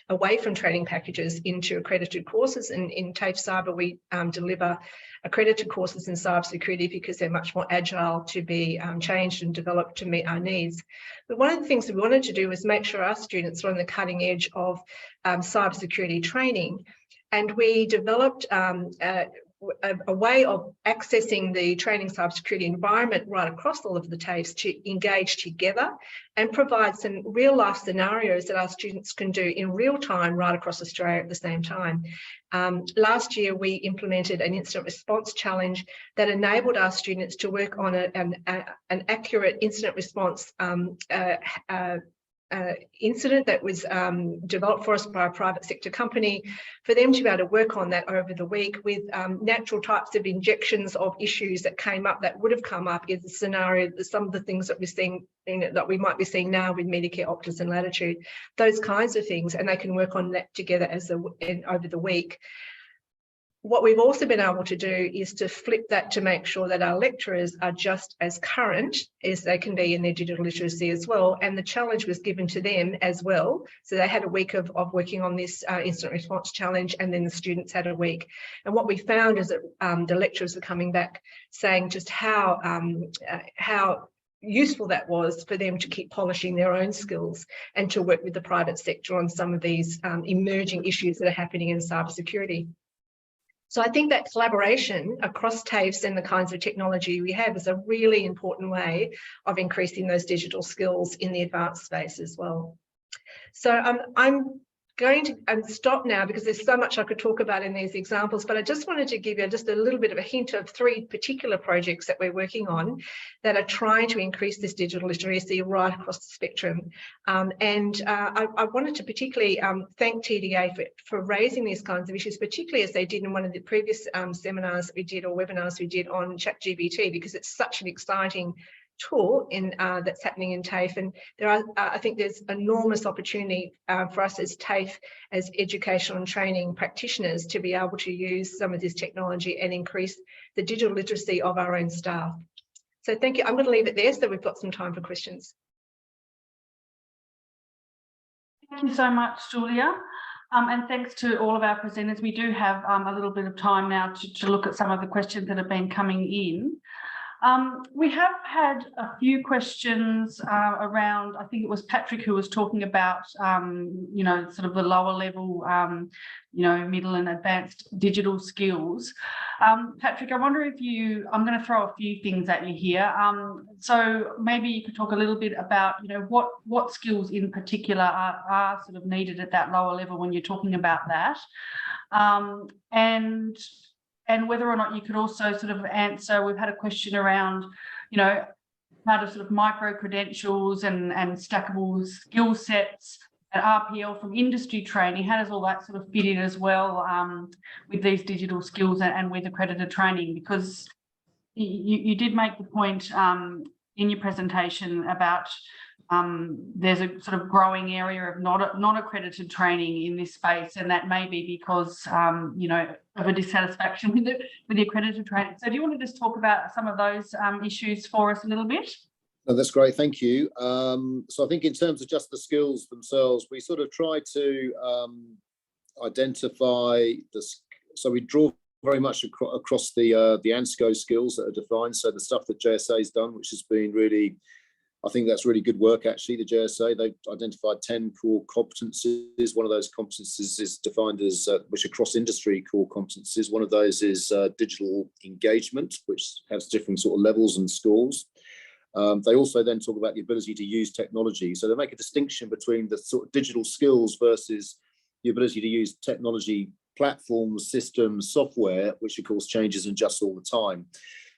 away from training packages into accredited courses. And in TAFE Cyber, we deliver accredited courses in cybersecurity because they're much more agile to be changed and developed to meet our needs. But one of the things we wanted to do was make sure our students were on the cutting edge of cybersecurity training, and we developed a way of accessing the training cybersecurity environment right across all of the TAFEs to engage together and provide some real life scenarios that our students can do in real time right across Australia at the same time. Last year, we implemented an incident response challenge that enabled our students to work on an accurate incident response incident that was developed for us by a private sector company, for them to be able to work on that over the week with natural types of injections of issues that came up, that would have come up in the scenario, some of the things that we're seeing, that we might be seeing now with Medicare, Optus and Latitude, those kinds of things, and they can work on that together over the week. What we've also been able to do is to flip that to make sure that our lecturers are just as current as they can be in their digital literacy as well. And the challenge was given to them as well. So they had a week of working on this incident response challenge, and then the students had a week. And what we found is that the lecturers were coming back saying just how useful that was for them to keep polishing their own skills and to work with the private sector on some of these emerging issues that are happening in cybersecurity. So I think that collaboration across TAFEs and the kinds of technology we have is a really important way of increasing those digital skills in the advanced space as well. So I'm going to stop now because there's so much I could talk about in these examples, but I just wanted to give you just a little bit of a hint of 3 particular projects that we're working on that are trying to increase this digital literacy right across the spectrum. I wanted to particularly thank TDA for raising these kinds of issues, particularly as they did in one of the previous seminars that we did, or webinars we did on ChatGPT, because it's such an exciting tool that's happening in TAFE, and there are I think there's enormous opportunity for us as TAFE, as educational and training practitioners, to be able to use some of this technology and increase the digital literacy of our own staff. So thank you. I'm going to leave it there so we've got some time for questions. Thank you so much, Julia. And thanks to all of our presenters. We do have a little bit of time now to look at some of the questions that have been coming in. We have had a few questions around, I think it was Patrick who was talking about, you know, sort of the lower level, you know, middle and advanced digital skills. Patrick, I wonder if I'm going to throw a few things at you here. So maybe you could talk a little bit about, you know, what skills in particular are sort of needed at that lower level when you're talking about that. And whether or not you could also sort of answer, we've had a question around, you know, how to sort of micro-credentials and stackable skill sets at RPL from industry training. How does all that sort of fit in as well with these digital skills and with accredited training? Because you did make the point in your presentation about there's a sort of growing area of non-accredited training in this space, and that may be because you know, of a dissatisfaction with the accredited training. So do you want to just talk about some of those issues for us a little bit? No, that's great, thank you. So I think in terms of just the skills themselves, we sort of try to identify so we draw very much across the ANSCO skills that are defined. So the stuff that JSA has done, which has been really, I think that's really good work, actually. The JSA, they've identified 10 core competencies. One of those competencies is defined as, which are cross-industry core competencies. One of those is digital engagement, which has different sort of levels and scores. They also then talk about the ability to use technology. So they make a distinction between the sort of digital skills versus the ability to use technology platforms, systems, software, which of course changes and adjusts all the time.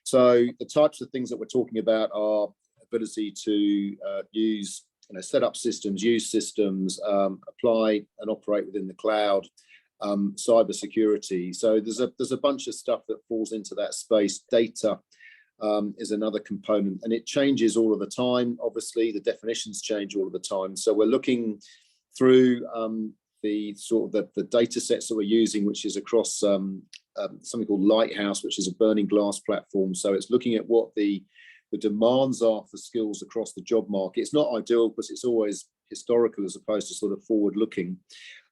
So the types of things that we're talking about are ability to use, set up systems, use systems, apply and operate within the cloud, cyber security. So there's a bunch of stuff that falls into that space. Data is another component, and it changes all of the time. Obviously, the definitions change all of the time. So we're looking through the sort of the data sets that we're using, which is across something called Lighthouse, which is a burning glass platform. So it's looking at what the demands are for skills across the job market. It's not ideal because it's always historical as opposed to sort of forward looking,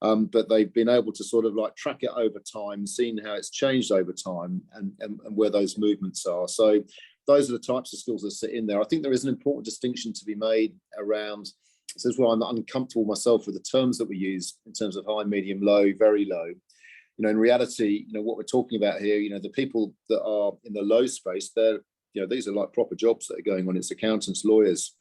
but they've been able to sort of like track it over time, seeing how it's changed over time and where those movements are. So those are the types of skills that sit in there. I think there is an important distinction to be made around, this is why I'm uncomfortable myself with the terms that we use in terms of high, medium, low, very low. In reality, what we're talking about here, the people that are in the low space, they're, these are like proper jobs that are going on. It's accountants, lawyers,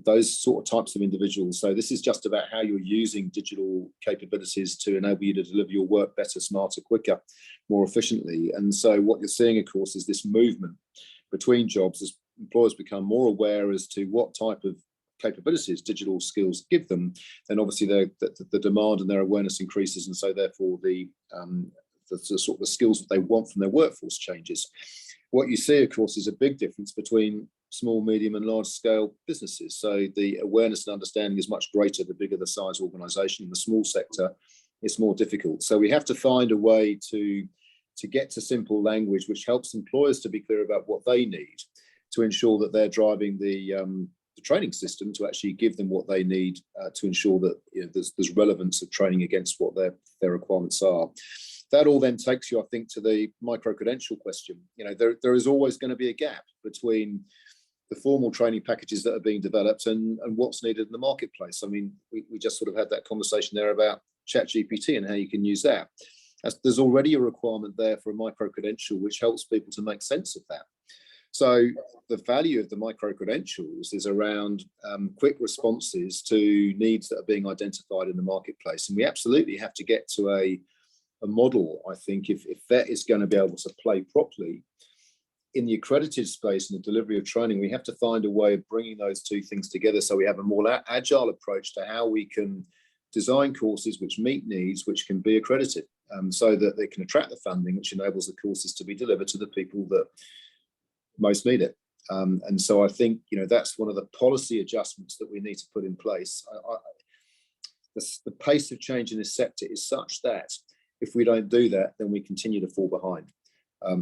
those sort of types of individuals. So this is just about how you're using digital capabilities to enable you to deliver your work better, smarter, quicker, more efficiently. And so what you're seeing, of course, is this movement between jobs as employers become more aware as to what type of capabilities digital skills give them, then obviously the demand and their awareness increases, and so therefore the sort of the skills that they want from their workforce changes. What you see, of course, is a big difference between small, medium and large scale businesses. So the awareness and understanding is much greater the bigger the size organisation. In the small sector, it's more difficult. So we have to find a way to get to simple language which helps employers to be clear about what they need to ensure that they're driving the training system to actually give them what they need to ensure that there's relevance of training against what their requirements are. That all then takes you, I think, to the micro-credential question. There is always going to be a gap between the formal training packages that are being developed and what's needed in the marketplace. I mean, we just sort of had that conversation there about ChatGPT and how you can use that. There's already a requirement there for a micro-credential, which helps people to make sense of that. So the value of the micro-credentials is around quick responses to needs that are being identified in the marketplace. And we absolutely have to get to a model, I think, if that is going to be able to play properly in the accredited space and the delivery of training. We have to find a way of bringing those two things together so we have a more agile approach to how we can design courses which meet needs, which can be accredited, so that they can attract the funding, which enables the courses to be delivered to the people that most need it. And so I think, that's one of the policy adjustments that we need to put in place. The pace of change in this sector is such that if we don't do that, then we continue to fall behind.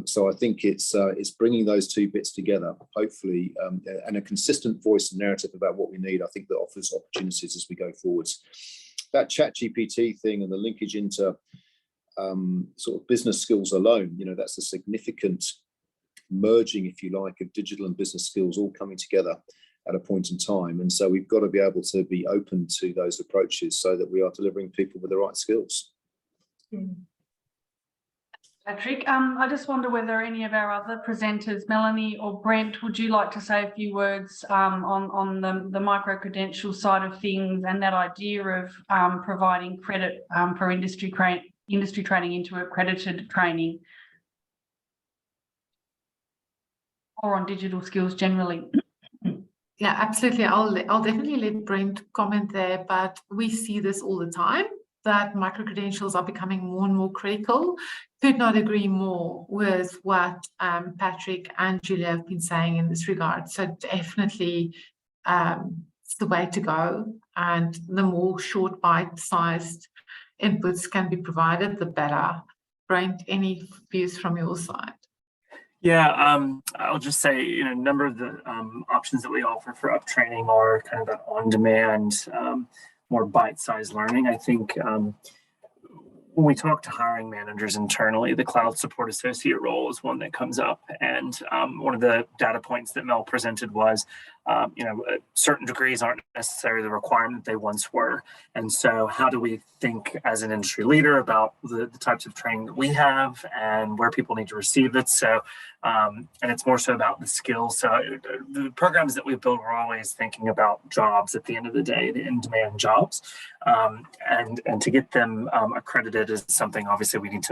So I think it's bringing those two bits together, hopefully, and a consistent voice and narrative about what we need. I think that offers opportunities as we go forwards. That ChatGPT thing and the linkage into sort of business skills alone, that's a significant merging, if you like, of digital and business skills all coming together at a point in time. And so we've got to be able to be open to those approaches so that we are delivering people with the right skills. Patrick, I just wonder whether any of our other presenters, Melanie or Brent, would you like to say a few words on the micro-credential side of things and that idea of providing credit for industry training into accredited training, or on digital skills generally? Yeah, absolutely. I'll definitely let Brent comment there, but we see this all the time, that micro-credentials are becoming more and more critical. Could not agree more with what Patrick and Julia have been saying in this regard. So definitely it's the way to go, and the more short bite-sized inputs can be provided, the better. Brent, any views from your side? Yeah, I'll just say, a number of the options that we offer for uptraining are kind of that on-demand, more bite-sized learning. I think when we talk to hiring managers internally, the cloud support associate role is one that comes up. And one of the data points that Mel presented was, certain degrees aren't necessarily the requirement they once were. And so how do we think as an industry leader about the types of training that we have and where people need to receive it? So, and it's more so about the skills. So the programs that we build, we're always thinking about jobs at the end of the day, the in-demand jobs. And to get them accredited is something obviously we need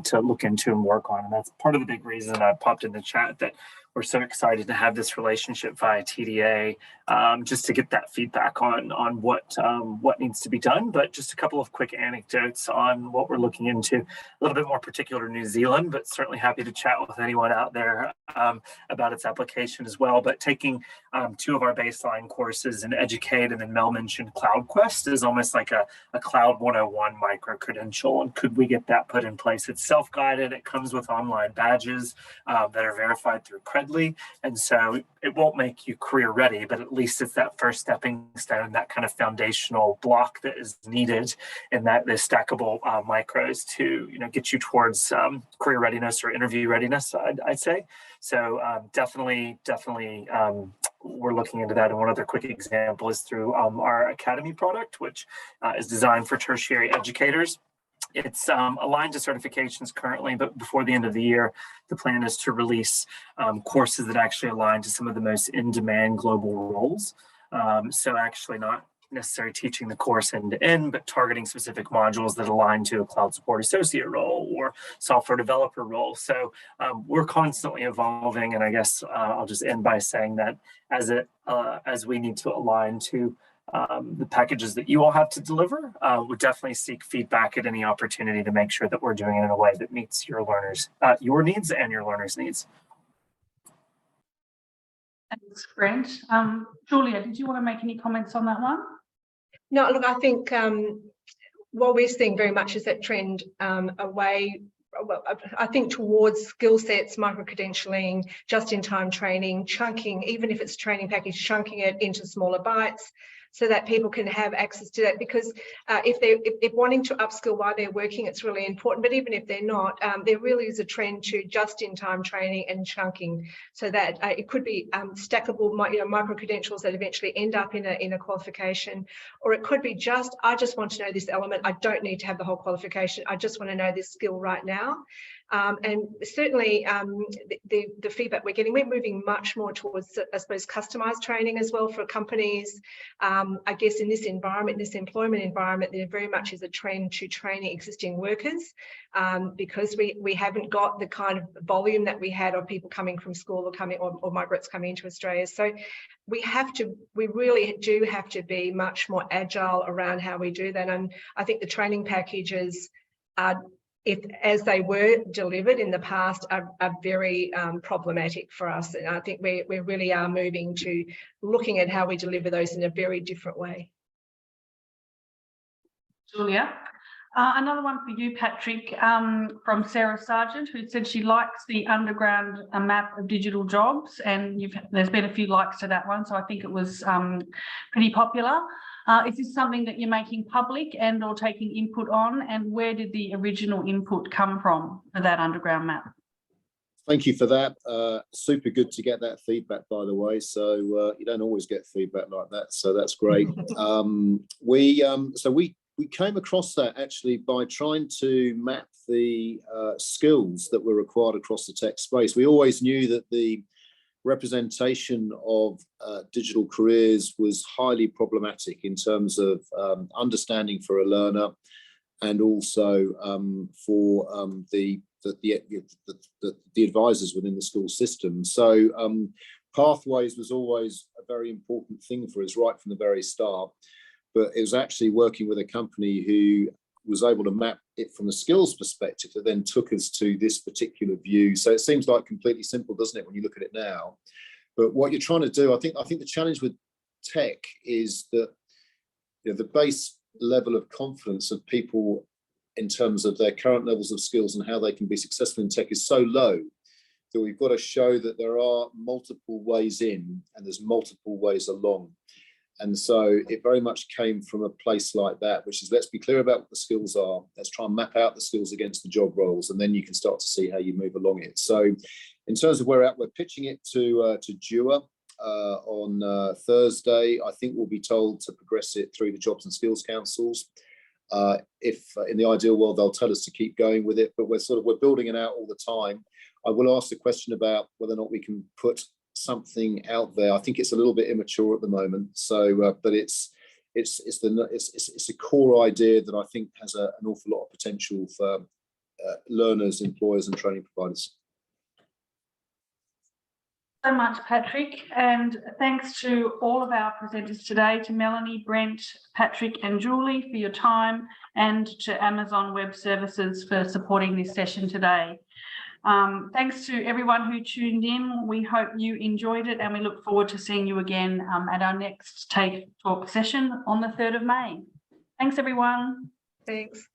to look into and work on. And that's part of the big reason I popped in the chat that we're so excited to have this relationship via TDA, just to get that feedback on what needs to be done. But just a couple of quick anecdotes on what we're looking into. A little bit more particular to New Zealand, but certainly happy to chat with anyone out there about its application as well. But taking 2 of our baseline courses in Educate, and then Mel mentioned Cloud Quest is almost like a Cloud 101 micro-credential. And could we get that put in place? It's self-guided. It comes with online badges that are verified through Credly. And so it won't make you career ready, but at least it's that first stepping stone, that kind of foundational block that is needed in that the stackable micros to get you towards career readiness or interview readiness, I'd say. So definitely we're looking into that. And one other quick example is through our Academy product, which is designed for tertiary educators. It's aligned to certifications currently, but before the end of the year, the plan is to release courses that actually align to some of the most in-demand global roles. So actually not necessarily teaching the course end to end, but targeting specific modules that align to a cloud support associate role or software developer role. So we're constantly evolving, and I guess I'll just end by saying that as we need to align to the packages that you all have to deliver, we definitely seek feedback at any opportunity to make sure that we're doing it in a way that meets your learners, your needs and your learners' needs. Thanks, Brent. Julia, did you want to make any comments on that one? No, look, I think what we're seeing very much is that trend away. Well, I think towards skill sets, micro-credentialing, just-in-time training, chunking, even if it's a training package, chunking it into smaller bites so that people can have access to that. Because if wanting to upskill while they're working, it's really important. But even if they're not, there really is a trend to just-in-time training and chunking, so that it could be stackable, micro-credentials that eventually end up in a qualification, or it could be I just want to know this element. I don't need to have the whole qualification. I just want to know this skill right now. And certainly the feedback we're getting, we're moving much more towards, I suppose, customized training as well for companies. I guess in this environment, this employment environment, there very much is a trend to training existing workers because we haven't got the kind of volume that we had of people coming from school or migrants coming into Australia. So we really do have to be much more agile around how we do that. And I think the training packages as they were delivered in the past are very problematic for us. And I think we really are moving to looking at how we deliver those in a very different way. Julia. Another one for you, Patrick, from Sarah Sargent, who said she likes the underground map of digital jobs, and there's been a few likes to that one, so I think it was pretty popular. Is this something that you're making public and or taking input on, and where did the original input come from for that underground map? Thank you for that. Super good to get that feedback, by the way. So you don't always get feedback like that, so that's great. We came across that actually by trying to map the skills that were required across the tech space. We always knew that the representation of digital careers was highly problematic in terms of understanding for a learner, and also for the advisors within the school system. So pathways was always a very important thing for us right from the very start. But it was actually working with a company who was able to map it from a skills perspective that then took us to this particular view. So it seems like completely simple, doesn't it, when you look at it now? But what you're trying to do, I think the challenge with tech is that the base level of confidence of people in terms of their current levels of skills and how they can be successful in tech is so low that we've got to show that there are multiple ways in and there's multiple ways along. And so it very much came from a place like that, which is, let's be clear about what the skills are. Let's try and map out the skills against the job roles, and then you can start to see how you move along it. So in terms of where we're at, we're pitching it to DUA on Thursday. I think we'll be told to progress it through the Jobs and Skills Councils. If in the ideal world, they'll tell us to keep going with it, but we're building it out all the time. I will ask the question about whether or not we can put something out there. I think it's a little bit immature at the moment. So, but it's a core idea that I think has an awful lot of potential for learners, employers, and training providers. So much, Patrick, and thanks to all of our presenters today, to Melanie, Brent, Patrick and Julie for your time, and to Amazon Web Services for supporting this session today. Thanks to everyone who tuned in. We hope you enjoyed it, and we look forward to seeing you again at our next TAFE Talk session on the 3rd of May. Thanks, everyone. Thanks.